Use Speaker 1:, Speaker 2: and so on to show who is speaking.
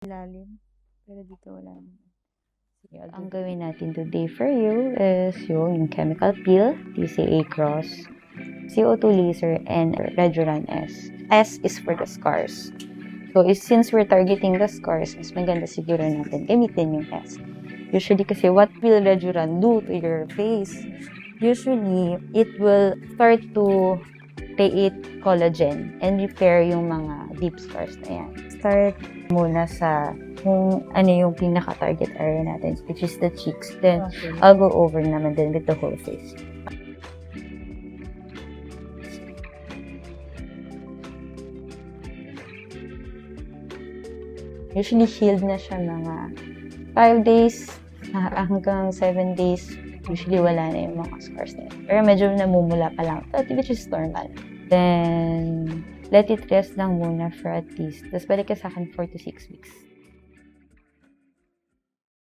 Speaker 1: Ilalim. Pero dito wala naman. Sige, ang gawin natin today for you is yung chemical peel, TCA Cross, CO2 laser, and Reduran S. S is for the scars. So, since we're targeting the scars, mas maganda siguro natin gamitin yung S. Usually kasi what will Reduran do to your face? Usually, it will start to create collagen and repair yung mga deep scars na yan. Start muna sa kung ano yung pinaka-target area natin, which is the cheeks. Then, I'll go over naman din with the whole face. Usually, healed na siya mga 5 days hanggang 7 days. Usually, wala na yung mga scars na yun. Pero medyo namumula pa lang, which is normal. Then, let it rest lang muna for at least. Tapos balik ka sa akin 4 to 6 weeks.